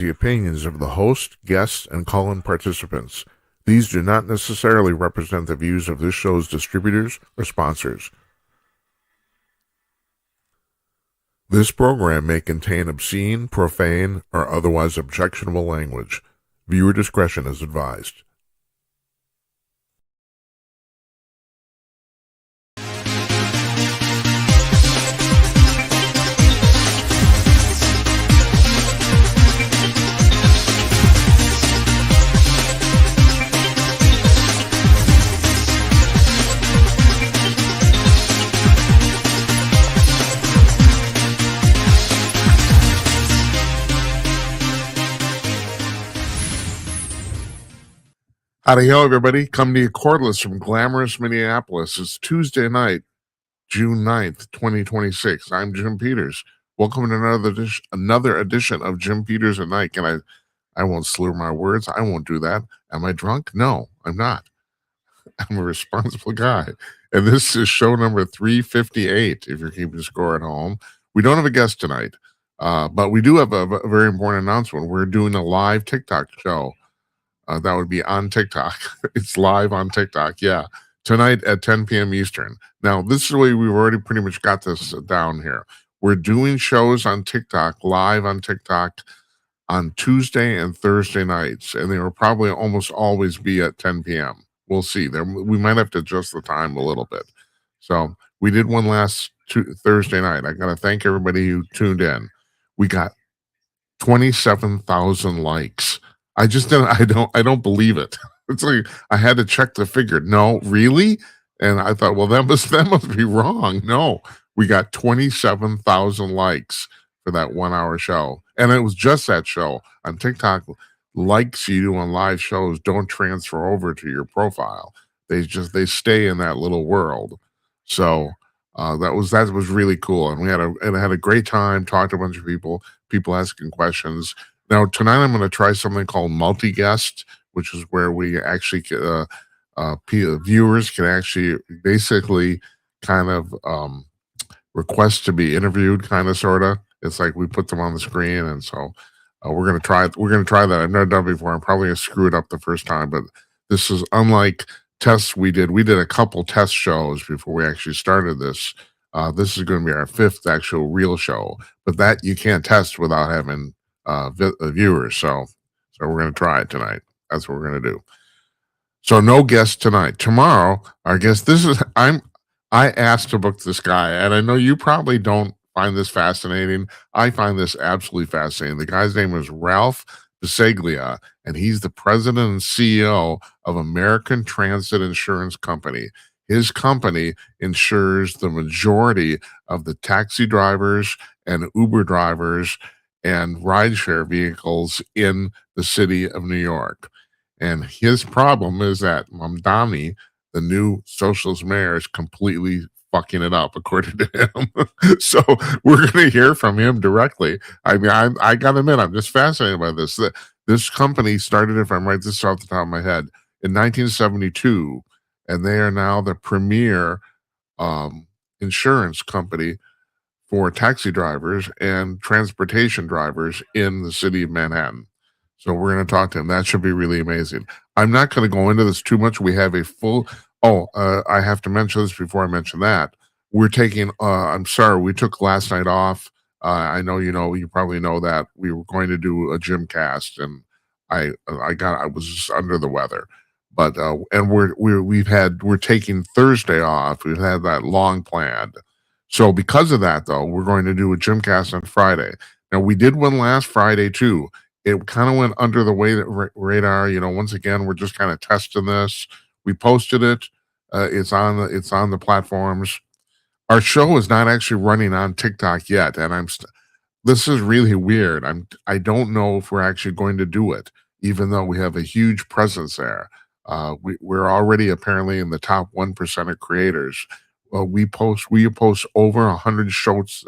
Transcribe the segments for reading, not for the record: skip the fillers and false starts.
the opinions of the host, guests, and call-in participants. These do not necessarily represent the views of this show's distributors or sponsors. This program may contain obscene, profane, or otherwise objectionable language. Viewer discretion is advised. Howdy ho, everybody. Come to you cordless from glamorous Minneapolis. It's Tuesday night, June 9th, 2026. I'm Jim Peters. Welcome to another edition of Jim Peters at Night. And I won't slur my words. I won't do that. Am I drunk? No, I'm not. I'm a responsible guy. And this is show number 358, if you're keeping score at home. We don't have a guest tonight, but we do have a very important announcement. We're doing a live TikTok show. That would be on TikTok. It's live on TikTok. Yeah. Tonight at 10 p.m. Eastern. Now, this is the way we've already pretty much got this down here. We're doing shows on TikTok, live on TikTok on Tuesday and Thursday nights. And they will probably almost always be at 10 p.m. We'll see. We might have to adjust the time a little bit. So we did one last Thursday night. I got to thank everybody who tuned in. We got 27,000 likes. I don't believe it. It's like I had to check the figure. No, really? And I thought, well, that must be wrong. No, we got 27,000 likes for that 1 hour show. And it was just that show. On TikTok, likes you do on live shows don't transfer over to your profile. They stay in that little world. So that was really cool. And we had a great time, talked to a bunch of people asking questions. Now, tonight I'm going to try something called multi-guest, which is where we actually, viewers can actually basically kind of request to be interviewed, kind of, sort of. It's like we put them on the screen, and so we're going to try that. I've never done it before. I'm probably going to screw it up the first time, but this is unlike tests we did. We did a couple test shows before we actually started this. This is going to be our fifth actual real show, but that you can't test without having viewers, so we're going to try it tonight. That's what we're going to do. So no guest tonight. Tomorrow, our guest. I asked to book this guy, and I know you probably don't find this fascinating. I find this absolutely fascinating. The guy's name is Ralph Bisaglia, and he's the president and CEO of American Transit Insurance Company. His company insures the majority of the taxi drivers and Uber drivers and rideshare vehicles in the city of New York. And his problem is that Mamdani, the new socialist mayor, is completely fucking it up, according to him. So we're going to hear from him directly. I mean, I got to admit, I'm just fascinated by this. This company started, if I'm right, this is off the top of my head, in 1972, and they are now the premier insurance company for taxi drivers and transportation drivers in the city of Manhattan. So we're going to talk to him. That should be really amazing. I'm not going to go into this too much. We have a full... I have to mention this before I mention that. We're taking... I'm sorry, we took last night off. I know you probably know that. We were going to do a Jimcast, and I was just under the weather. But and we're taking Thursday off. We've had that long planned. So because of that, though, we're going to do a Jimcast on Friday. Now, we did one last Friday, too. It kind of went under the radar. Once again, we're just kind of testing this. We posted it. It's on the platforms. Our show is not actually running on TikTok yet, and this is really weird. I don't know if we're actually going to do it, even though we have a huge presence there. We're already apparently in the top 1% of creators. We post over 100 shorts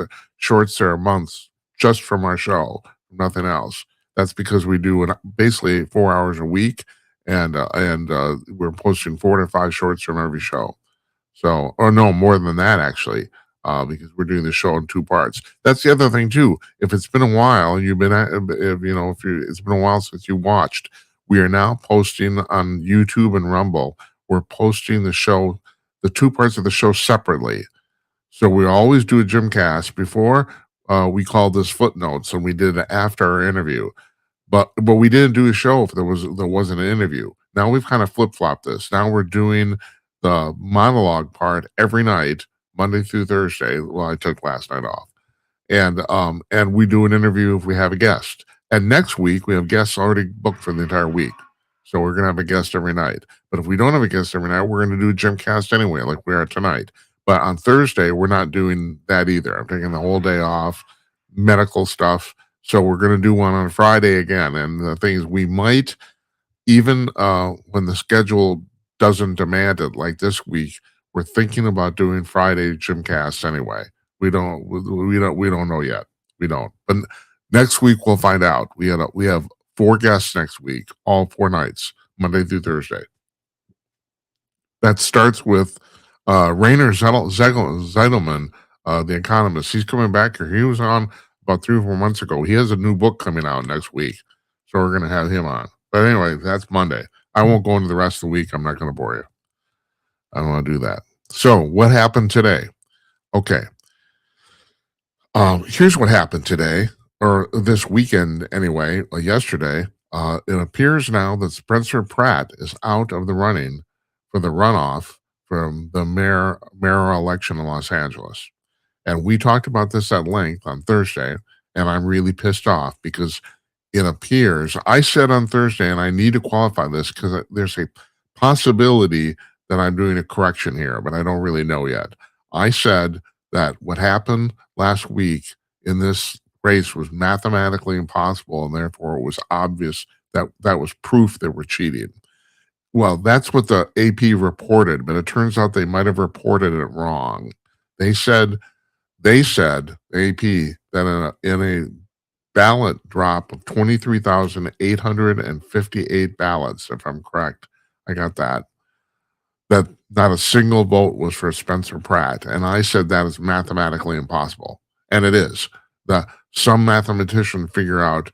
there a month just from our show, nothing else. That's because we do basically 4 hours a week, and we're posting 4 to 5 shorts from every show. So, or no, more than that actually. because we're doing the show in 2 parts. That's the other thing too. If it's been a while, you've been at, if you know, if you, it's been a while since you watched, we are now posting on YouTube and Rumble. We're posting the show, the 2 parts of the show separately. So we always do a Jimcast before. We called this footnotes, and we did it after our interview. But we didn't do a show if there wasn't an interview. Now we've kind of flip flopped this. Now we're doing the monologue part every night, Monday through Thursday. Well, I took last night off, and we do an interview if we have a guest. And next week we have guests already booked for the entire week, so we're gonna have a guest every night. But if we don't have a guest every night, we're gonna do a Jimcast anyway, like we are tonight. But on Thursday we're not doing that either. I'm taking the whole day off, medical stuff. So we're going to do one on Friday again. And the thing is, we might even when the schedule doesn't demand it, like this week, we're thinking about doing Friday Gymcast anyway. We don't know yet. We don't. But next week we'll find out. We have 4 guests next week, all 4 nights, Monday through Thursday. That starts with Rainer Zeidelman, the economist. He's coming back here. He was on about 3 or 4 months ago. He has a new book coming out next week, so we're going to have him on. But anyway, that's Monday. I won't go into the rest of the week. I'm not going to bore you. I don't want to do that. So what happened today? Okay. Here's what happened today, or this weekend anyway, yesterday. It appears now that Spencer Pratt is out of the running for the runoff from the mayoral election in Los Angeles. And we talked about this at length on Thursday, and I'm really pissed off because it appears, I said on Thursday, and I need to qualify this because there's a possibility that I'm doing a correction here, but I don't really know yet. I said that what happened last week in this race was mathematically impossible, and therefore it was obvious that that was proof that we're cheating. Well, that's what the AP reported, but it turns out they might have reported it wrong. They said AP that in a ballot drop of 23,858 ballots, if I'm correct, I got that not a single vote was for Spencer Pratt, and I said that is mathematically impossible, and it is. Some mathematicians figure out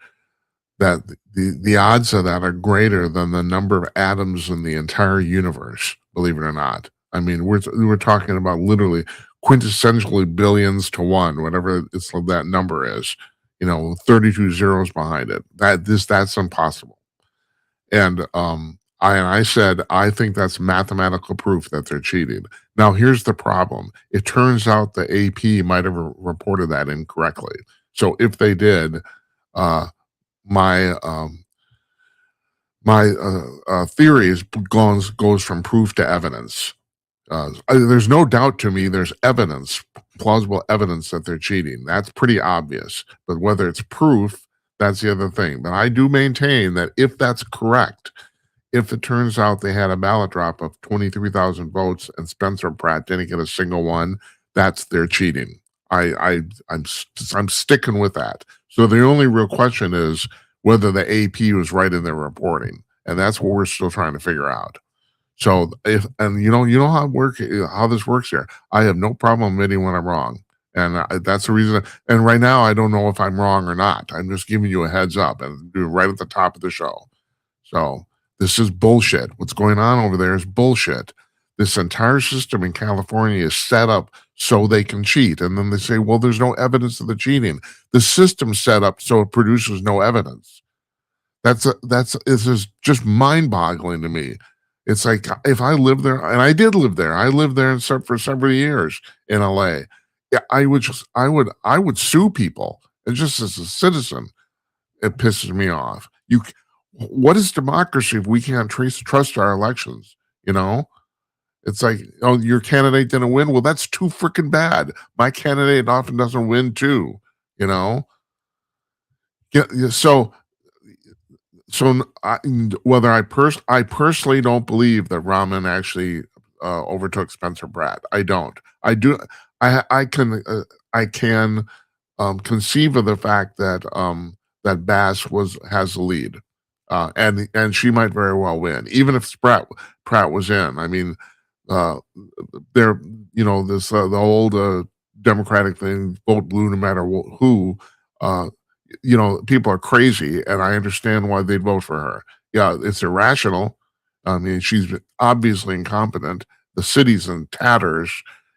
that the odds of that are greater than the number of atoms in the entire universe. Believe it or not. I mean, we're talking about literally quintessentially billions to 1, whatever that number is. 32 zeros behind it. That's impossible. And I said I think that's mathematical proof that they're cheating. Now here's the problem. It turns out the AP might have reported that incorrectly. So if they did, my theory goes from proof to evidence. There's no doubt to me there's plausible evidence that they're cheating. That's pretty obvious. But whether it's proof, that's the other thing. But I do maintain that if that's correct, if it turns out they had a ballot drop of 23,000 votes and Spencer Pratt didn't get a single one, that's their cheating. I'm sticking with that. So the only real question is whether the AP was right in their reporting, and that's what we're still trying to figure out. So you know how this works here. I have no problem admitting when I'm wrong, and that's the reason. And right now, I don't know if I'm wrong or not. I'm just giving you a heads up and do it right at the top of the show. So this is bullshit. What's going on over there is bullshit. This entire system in California is set up so they can cheat, and then they say, "Well, there's no evidence of the cheating." The system's set up so it produces no evidence. This is just mind-boggling to me. It's like if I lived there, and I did live there. I lived there for several years in LA. Yeah, I would sue people. And just as a citizen, it pisses me off. What is democracy if we can't trust our elections? It's like, oh, your candidate didn't win. Well, that's too freaking bad. My candidate often doesn't win too. Yeah. So whether I personally don't believe that Rahman actually overtook Spencer Pratt. I don't. I do. I can conceive of the fact that that Bass has the lead, and she might very well win, even if Pratt was in. I mean, the old Democratic thing, vote blue no matter who. Uh, people are crazy, and I understand why they'd vote for her. Yeah, it's irrational. I mean, she's obviously incompetent. The city's in tatters.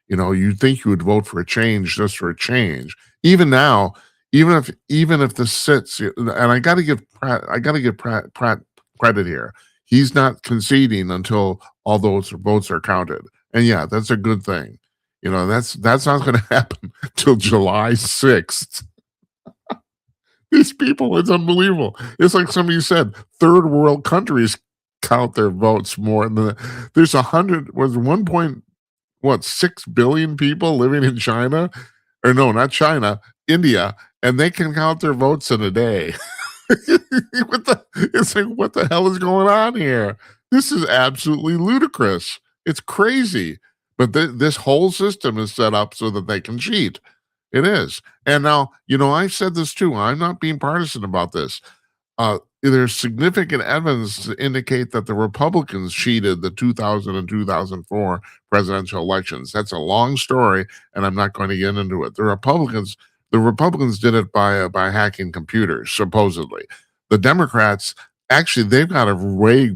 You'd think you would vote for a change just for a change. Even now, even if this sits, and I got to give Pratt credit here. He's not conceding until all those votes are counted, and yeah, that's a good thing. That's not going to happen till July 6th. These people, it's unbelievable. It's like somebody said, third world countries count their votes more than there's 6 billion people living in China, or no, not China, India, and they can count their votes in a day. It's like, what the hell is going on here? This is absolutely ludicrous. It's crazy. But this whole system is set up so that they can cheat. It is. And now, I've said this too. I'm not being partisan about this. There's significant evidence to indicate that the Republicans cheated the 2000 and 2004 presidential elections. That's a long story, and I'm not going to get into it. The Republicans did it by hacking computers, supposedly. The Democrats, actually, they've got a way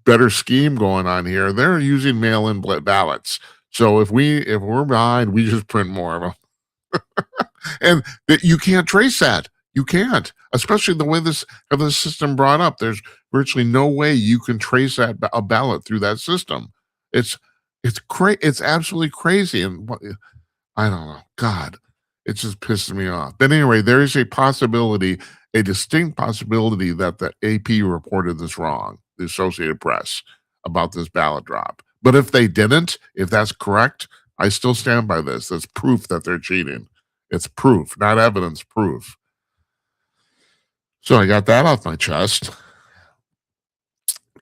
better scheme going on here. They're using mail-in ballots. So if we're behind, we just print more of them. And that you can't trace that. You can't, especially the way this system brought up. There's virtually no way you can trace a ballot through that system. It's absolutely crazy, and I don't know. God, it just pisses me off. But anyway, there is a distinct possibility that the AP reported this wrong, the Associated Press, about this ballot drop. But if they didn't, if that's correct, I still stand by this. That's proof that they're cheating. It's proof, not evidence, proof. So I got that off my chest.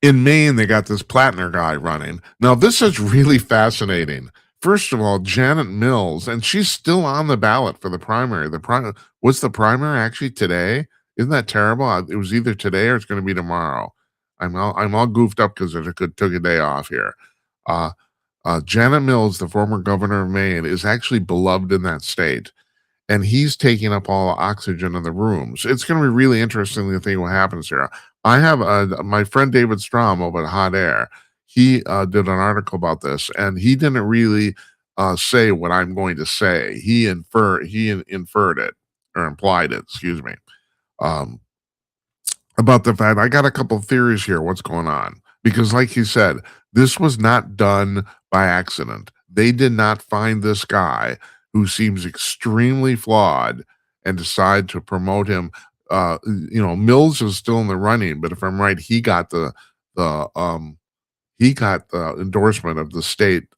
In Maine, they got this Platner guy running. Now, this is really fascinating. First of all, Janet Mills, and she's still on the ballot for the primary. What's the primary actually today? Isn't that terrible? It was either today or it's going to be tomorrow. I'm all goofed up because I took a day off here. Janet Mills, the former governor of Maine, is actually beloved in that state, and he's taking up all the oxygen in the rooms. It's going to be really interesting to see what happens here. I have my friend David Strom over at Hot Air. He did an article about this, and he didn't really say what I'm going to say. He inferred it, or implied it, excuse me, about the fact. I got a couple of theories here. What's going on? Because, like he said, this was not done by accident. They did not find this guy who seems extremely flawed and decide to promote him. Mills is still in the running, but if I'm right, he got the endorsement of the state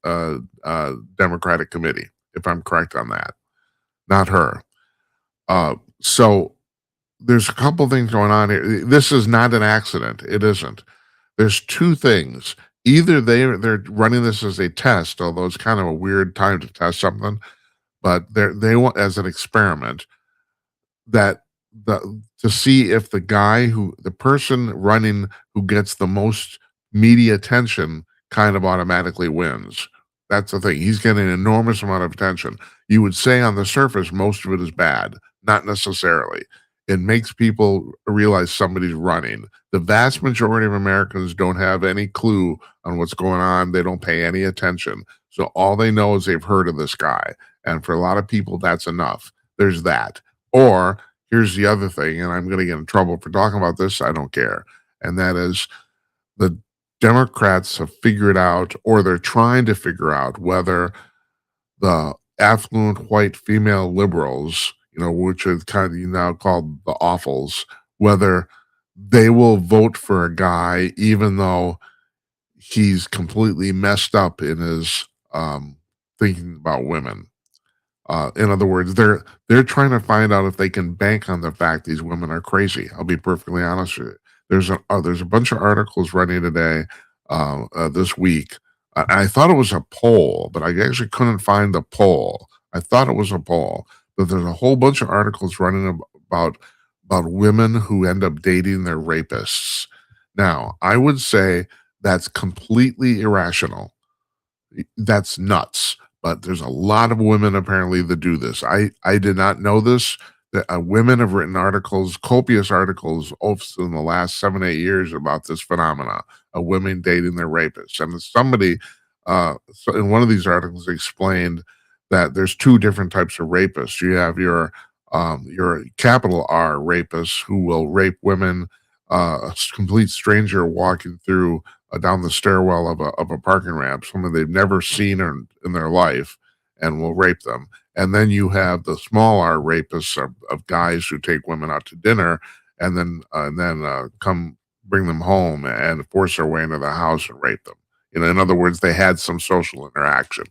Democratic committee, if I'm correct on that, not her. So there's a couple things going on here. This is not an accident. It isn't. There's two things. Either they're running this as a test, although it's kind of a weird time to test something, but they want as an experiment to see if the person running who gets the most media attention kind of automatically wins. That's the thing. He's getting an enormous amount of attention. You would say on the surface, most of it is bad. Not necessarily. It makes people realize somebody's running. The vast majority of Americans don't have any clue on what's going on. They don't pay any attention. So all they know is they've heard of this guy. And for a lot of people, that's enough. There's that. Or here's the other thing, and I'm going to get in trouble for talking about this. I don't care. And that is the Democrats have figured out, or they're trying to figure out, whether the affluent white female liberals, which is kind of now called the Awfls, whether they will vote for a guy even though he's completely messed up in his thinking about women. In other words, they're trying to find out if they can bank on the fact these women are crazy. I'll be perfectly honest with you. There's a bunch of articles running today, this week. I thought it was a poll, but I actually couldn't find the poll. I thought it was a poll, but there's a whole bunch of articles running about women who end up dating their rapists. Now, I would say that's completely irrational. That's nuts. but there's a lot of women apparently that do this. I did not know this. That women have written articles, copious articles, in the last 7 8 years about this phenomena of women dating their rapists. And somebody, so in one of these articles, explained that there's two different types of rapists. You have your capital R rapists who will rape women, a complete stranger walking through down the stairwell of a parking ramp, someone they've never seen in their life, and will rape them. And then you have the small R rapists of guys who take women out to dinner and then come bring them home and force their way into the house and rape them. In other words, they had some social interaction.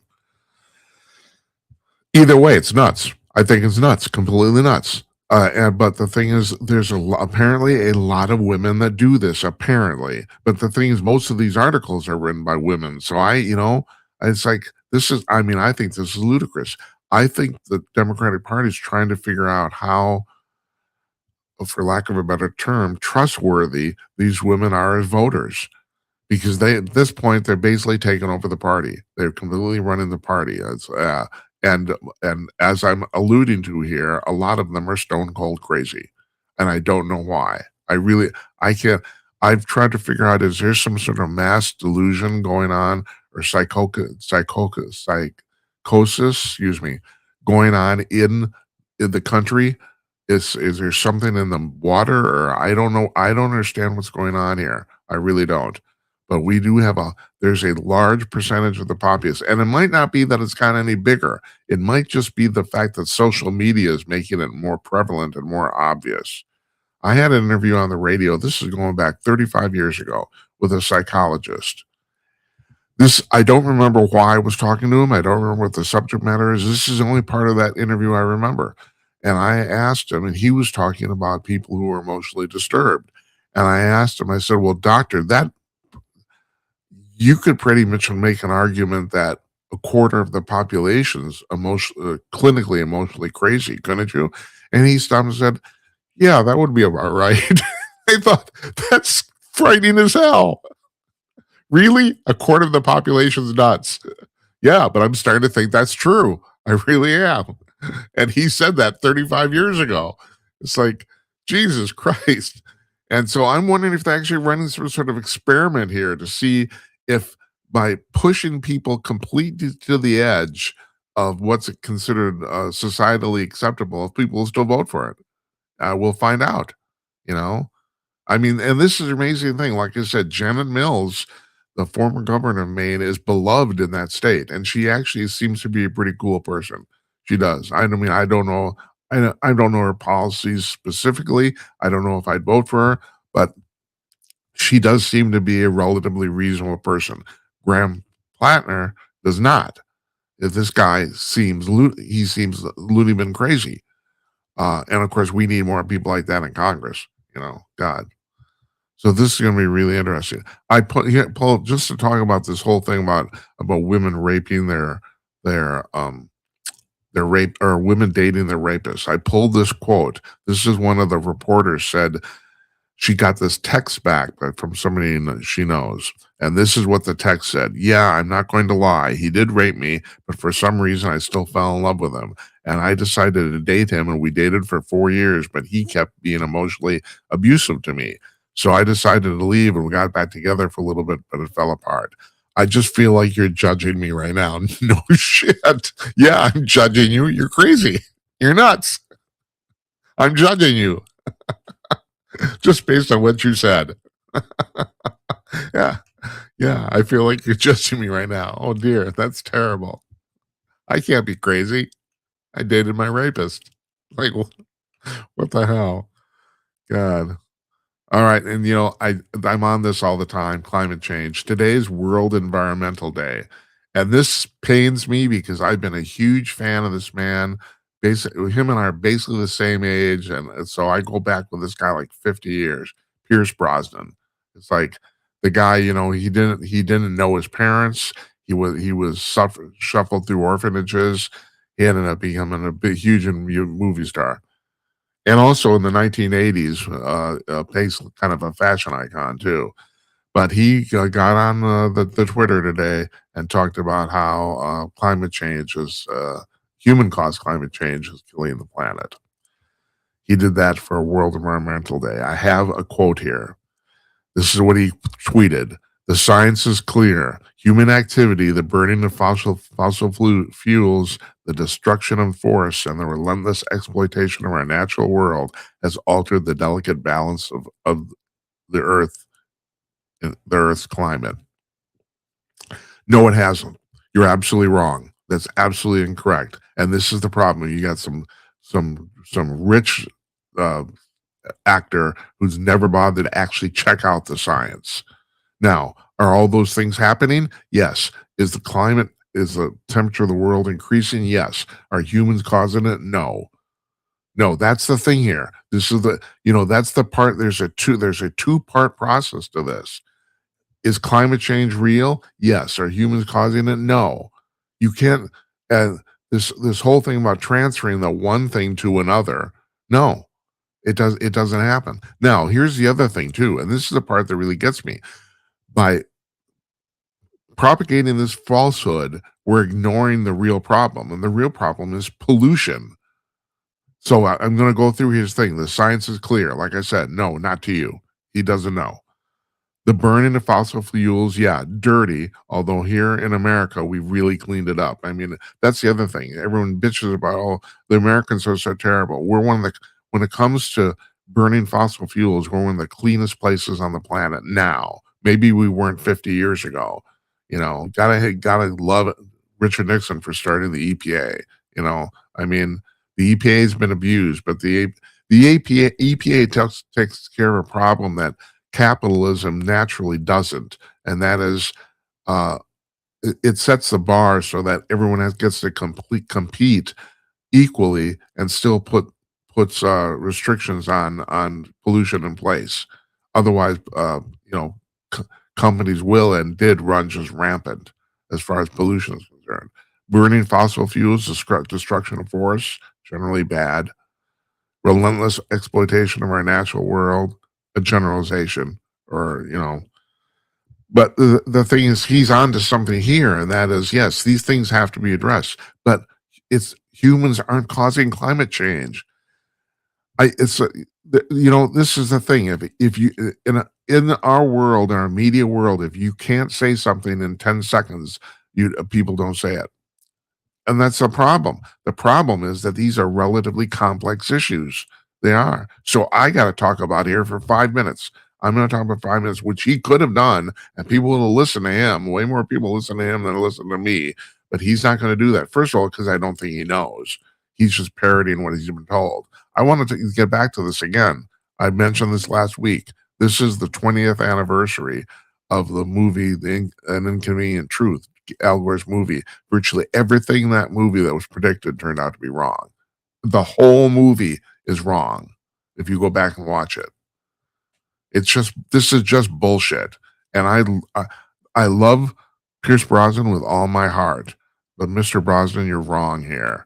Either way, it's nuts. I think it's nuts, completely nuts. But the thing is, there's apparently a lot of women that do this. Apparently, but the thing is, most of these articles are written by women. So it's like this is. I mean, I think this is ludicrous. I think the Democratic Party is trying to figure out how, for lack of a better term, trustworthy these women are as voters, because at this point they're basically taking over the party. They're completely running the party. And as I'm alluding to here, a lot of them are stone cold crazy, and I don't know why. I can't. I've tried to figure out, is there some sort of mass delusion going on, or psychosis, excuse me, going on in the country? Is there something in the water, or I don't know. I don't understand what's going on here. I really don't. But we do have there's a large percentage of the populace, and it might not be that it's gotten any bigger. It might just be the fact that social media is making it more prevalent and more obvious. I had an interview on the radio. This is going back 35 years ago with a psychologist. I don't remember why I was talking to him. I don't remember what the subject matter is. This is the only part of that interview I remember. And I asked him, and he was talking about people who were emotionally disturbed. And I asked him, I said, well, doctor, that you could pretty much make an argument that a quarter of the population's clinically emotionally crazy, couldn't you? And he stopped and said, yeah, that would be about right. I thought, that's frightening as hell. Really? A quarter of the population's nuts. Yeah, but I'm starting to think that's true. I really am. And he said that 35 years ago. It's like, Jesus Christ. And so I'm wondering if they're actually running some sort of experiment here to see if, by pushing people completely to the edge of what's considered societally acceptable, if people will still vote for it. We'll find out, you know? I mean, and this is an amazing thing. Like I said, Janet Mills, the former governor of Maine, is beloved in that state, and she actually seems to be a pretty cool person. She does. I mean, I don't know. I don't know her policies specifically. I don't know if I'd vote for her, but she does seem to be a relatively reasonable person. Graham Platner does not. If this guy seems loony bin crazy. And of course, we need more people like that in Congress. God. So this is going to be really interesting. I pull just to talk about this whole thing about women raping their rape, or women dating their rapists. I pulled this quote. This is one of the reporters said. She got this text back from somebody she knows. And this is what the text said. Yeah, I'm not going to lie. He did rape me, but for some reason I still fell in love with him. And I decided to date him, and we dated for 4 years, but he kept being emotionally abusive to me. So I decided to leave, and we got back together for a little bit, but it fell apart. I just feel like you're judging me right now. No shit. Yeah, I'm judging you. You're crazy. You're nuts. I'm judging you. Just based on what you said. Yeah. Yeah. I feel like you're judging me right now. Oh dear. That's terrible. I can't be crazy. I dated my rapist. Like, what the hell? God. All right. And I'm on this all the time. Climate change. Today's World Environmental Day. And this pains me because I've been a huge fan of this man. Basically, him and I are basically the same age, and so I go back with this guy like 50 years. Pierce Brosnan. It's like the guy, he didn't know his parents. He was shuffled through orphanages. He ended up becoming a big, huge movie star, and also in the 1980s, kind of a fashion icon too. But he got on the Twitter today and talked about how climate change is human-caused climate change is killing the planet. He did that for World Environmental Day. I have a quote here. This is what he tweeted. The science is clear. Human activity, the burning of fossil fuels, the destruction of forests, and the relentless exploitation of our natural world has altered the delicate balance of the Earth, the Earth's climate. No, it hasn't. You're absolutely wrong. That's absolutely incorrect. And this is the problem. You got some rich actor who's never bothered to actually check out the science. Now, are all those things happening? Yes. Is the temperature of the world increasing? Yes. Are humans causing it? No. No, that's the thing here. This is that's the part. There's a two-part process to this. Is climate change real? Yes. Are humans causing it? No. You can't. And this whole thing about transferring the one thing to another. No, it doesn't happen. Now, here's the other thing too, and this is the part that really gets me. By propagating this falsehood, we're ignoring the real problem, and the real problem is pollution. So I'm going to go through his thing. The science is clear. Like I said, no, not to you. He doesn't know. The burning of fossil fuels, yeah, dirty. Although here in America, we really cleaned it up. I mean, that's the other thing. Everyone bitches about, oh, the Americans are so terrible. We're when it comes to burning fossil fuels, we're one of the cleanest places on the planet now. Maybe we weren't 50 years ago. Gotta love Richard Nixon for starting the EPA. I mean, the EPA has been abused, but the EPA takes care of a problem that capitalism naturally doesn't, and that is it sets the bar so that everyone gets to compete equally and still puts restrictions on pollution in place. Otherwise, companies will and did run just rampant as far as pollution is concerned. Burning fossil fuels, destruction of forests, generally bad. Relentless exploitation of our natural world, a generalization, but the thing is, he's on to something here, and that is, yes, these things have to be addressed, but humans aren't causing climate change. This is the thing. If you in our world, our media world, if you can't say something in 10 seconds, people don't say it. And that's the problem. The problem is that these are relatively complex issues. They are. So I got to talk about here for 5 minutes. I'm going to talk about 5 minutes, which he could have done, and people will listen to him. Way more people listen to him than listen to me. But he's not going to do that. First of all, because I don't think he knows. He's just parroting what he's been told. I wanted to get back to this again. I mentioned this last week. This is the 20th anniversary of the movie An Inconvenient Truth, Al Gore's movie. Virtually everything in that movie that was predicted turned out to be wrong. The whole movie is wrong if you go back and watch it. This is just bullshit. And I love Pierce Brosnan with all my heart, but Mr. Brosnan, you're wrong here.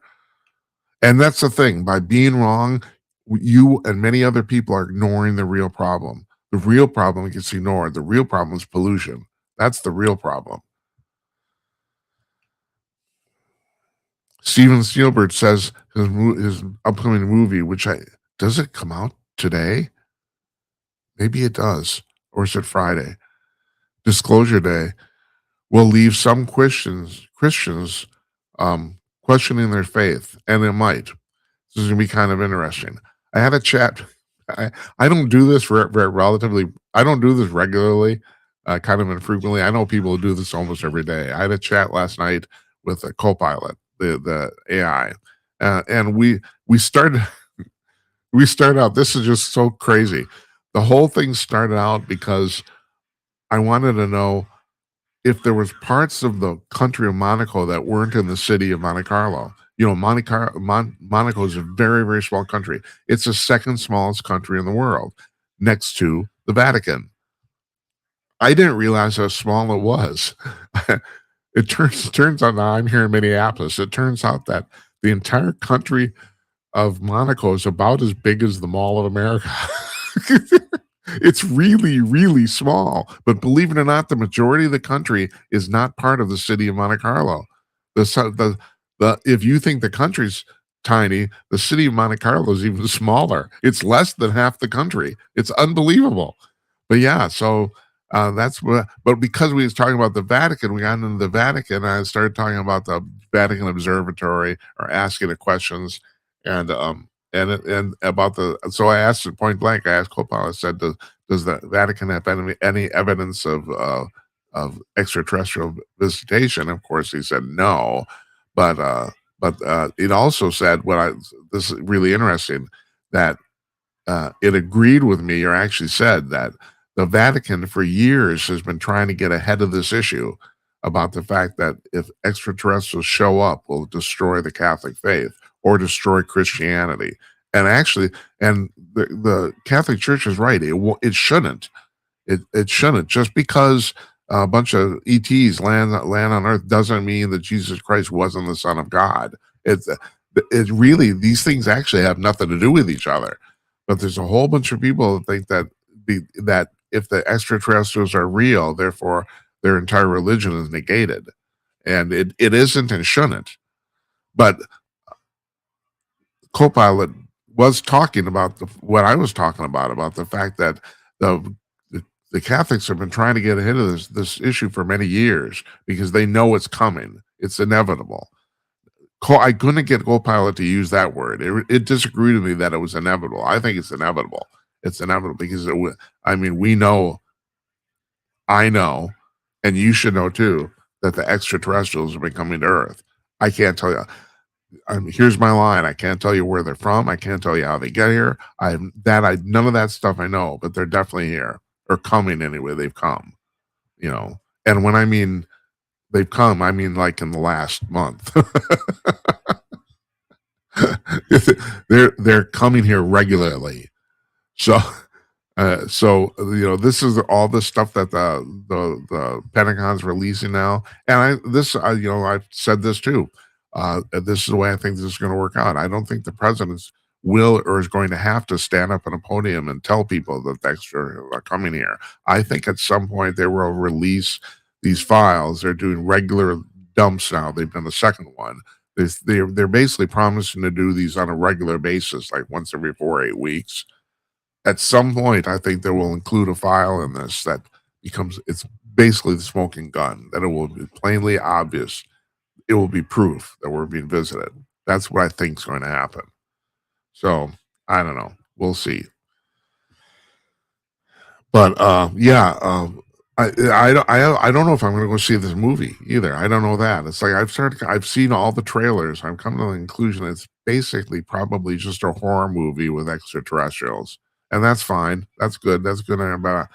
And that's the thing. By being wrong, you and many other people are ignoring the real problem. The real problem gets ignored. The real problem is pollution. That's the real problem. Steven Spielberg says his upcoming movie, does it come out today? Maybe it does. Or is it Friday? Disclosure Day will leave some Christians questioning their faith, and it might. This is going to be kind of interesting. I had a chat. I don't do this I don't do this regularly, kind of infrequently. I know people who do this almost every day. I had a chat last night with a Copilot, the AI, and we started out. This is just so crazy. The whole thing started out because I wanted to know if there was parts of the country of Monaco that weren't in the city of Monte Carlo. Monaco is a very, very small country. It's the second smallest country in the world, next to the Vatican. I didn't realize how small it was. It turns out, now I'm here in Minneapolis. It turns out that the entire country of Monaco is about as big as the Mall of America. It's really, really small. But believe it or not, the majority of the country is not part of the city of Monte Carlo. The if you think the country's tiny, the city of Monte Carlo is even smaller. It's less than half the country. It's unbelievable. But yeah, so that's what. But because we was talking about the Vatican, we got into the Vatican. And I started talking about the Vatican Observatory or asking the questions, and and about the. So I asked it point blank. I asked Copal. I said, does the Vatican have any evidence of extraterrestrial visitation? Of course, he said no, but it also said what I this is really interesting that it agreed with me, or actually said that the Vatican for years has been trying to get ahead of this issue about the fact that if extraterrestrials show up, will destroy the Catholic faith or destroy Christianity. And actually, and the Catholic Church is right. It shouldn't. It shouldn't. Just because a bunch of ETs land on Earth doesn't mean that Jesus Christ wasn't the Son of God. It really, these things actually have nothing to do with each other. But there's a whole bunch of people that think that if the extraterrestrials are real, therefore their entire religion is negated, and it isn't and shouldn't. But Copilot was talking about what I was talking about the fact that the, the Catholics have been trying to get ahead of this issue for many years because they know it's coming. It's inevitable. I couldn't get Copilot to use that word. It disagreed with me that it was inevitable. I think it's inevitable. It's inevitable because I mean, we know, I know, and you should know too, that the extraterrestrials have been coming to Earth. I can't tell you. Here's my line. I can't tell you where they're from. I can't tell you how they get here. None of that stuff I know, but they're definitely here or coming anyway. They've come, and when I mean they've come, I mean like in the last month. They're coming here regularly. So this is all the stuff that the Pentagon's releasing now, and I've said this too. This is the way I think this is going to work out. I don't think the presidents will or is going to have to stand up on a podium and tell people that the extra are coming here. I think at some point they will release these files. They're doing regular dumps now. They've done a second one. They're basically promising to do these on a regular basis, like once every 4 or 8 weeks. At some point, I think they will include a file in this that it's basically the smoking gun, that it will be plainly obvious. It will be proof that we're being visited. That's what I think is going to happen. So I don't know. We'll see. But I don't know if I'm going to go see this movie either. I don't know that. It's like I've seen all the trailers. I'm coming to the conclusion it's basically probably just a horror movie with extraterrestrials, and that's fine. That's good. That's good. But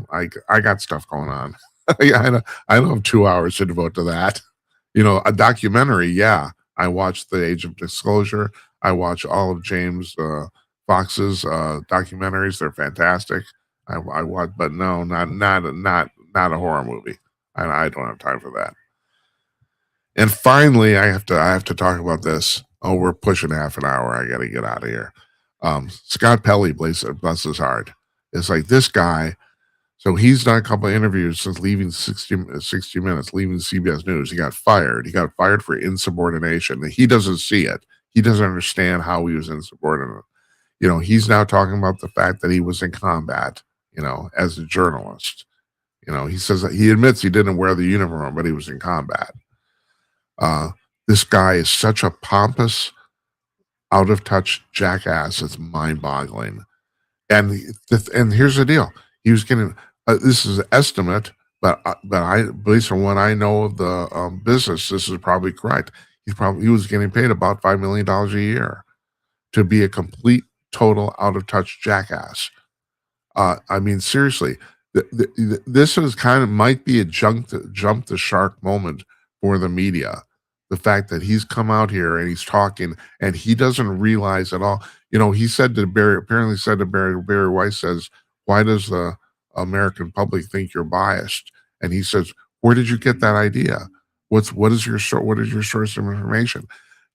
I got stuff going on. I don't have 2 hours to devote to that. A documentary. Yeah, I watched The Age of Disclosure. I watch all of James Fox's documentaries. They're fantastic. I watch, but no, not a horror movie. I don't have time for that. And finally, I have to talk about this. Oh, we're pushing half an hour. I got to get out of here. Scott Pelley, bless his heart. It's like this guy. So he's done a couple of interviews since leaving 60 Minutes, leaving CBS News. He got fired. He got fired for insubordination. He doesn't see it. He doesn't understand how he was insubordinate. He's now talking about the fact that he was in combat, as a journalist. He says that he admits he didn't wear the uniform, but he was in combat. This guy is such a pompous, out of touch jackass. It's mind boggling. And here's the deal. He was getting, this is an estimate, but based on what I know of the business, this is probably correct. He was getting paid about $5 million a year to be a complete, total, out of touch jackass. I mean, seriously, this is might be a jump the shark moment for the media. The fact that he's come out here and he's talking and he doesn't realize at all. He said to Barry Weiss says, "Why does the American public think you're biased?" And he says, "Where did you get that idea? What is your source of information?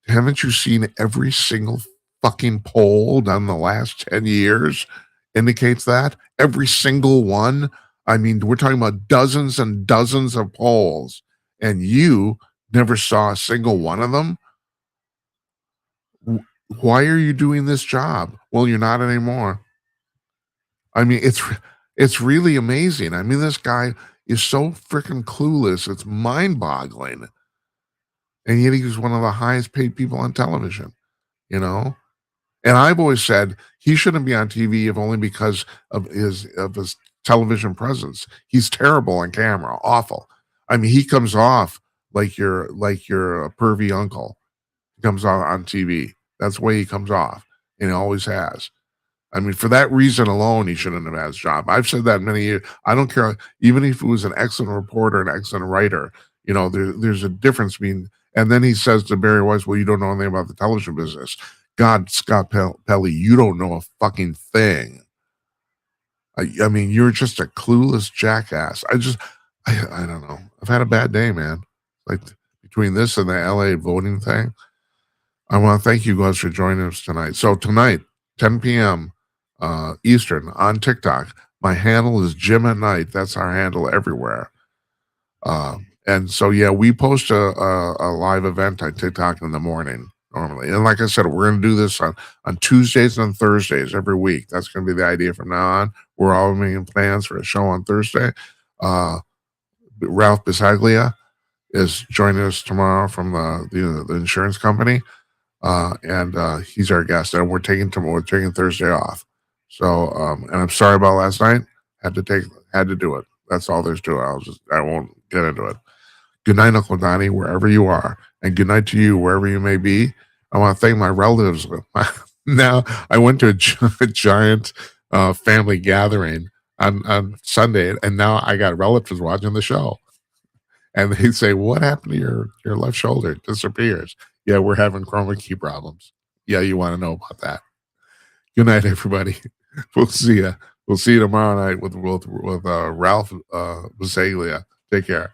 Haven't you seen every single fucking poll done the last 10 years? indicates that. Every single one. I mean, we're talking about dozens and dozens of polls, and you never saw a single one of them. Why are you doing this job? Well, you're not anymore. I mean, it's really amazing. I mean, this guy is so freaking clueless. It's mind-boggling. And yet he's one of the highest paid people on television, you know? And I've always said he shouldn't be on TV if only because of his television presence. He's terrible on camera, awful. I mean, he comes off like you're a pervy uncle. He comes on TV. That's the way he comes off, and he always has. I mean, for that reason alone, he shouldn't have had his job. I've said that many years. I don't care, even if he was an excellent reporter, an excellent writer. You know, there's a difference between. And then he says to Barry Weiss, "Well, you don't know anything about the television business." God, Scott Pelley, you don't know a fucking thing. I mean, you're just a clueless jackass. I don't know. I've had a bad day, man. Like between this and the LA voting thing. I want to thank you guys for joining us tonight. So tonight, 10 p.m. Eastern on TikTok, my handle is Jim at Night. That's our handle everywhere. And so, yeah, we post a live event on TikTok in the morning normally. And like I said, we're going to do this on Tuesdays and Thursdays every week. That's going to be the idea from now on. We're all making plans for a show on Thursday. Ralph Bisaglia is joining us tomorrow from the insurance company. And he's our guest, and we're taking Thursday off. So, and I'm sorry about last night. Had to do it. That's all there's to it. I won't get into it. Good night, Uncle Donnie, wherever you are, and good night to you, wherever you may be. I want to thank my relatives. Now, I went to a giant family gathering on Sunday, and now I got relatives watching the show. And they say, "What happened to your left shoulder? It disappears." Yeah, we're having chroma key problems. Yeah, you want to know about that. Good night, everybody. We'll see you. We'll see you tomorrow night with Ralph Bisaglia. Take care.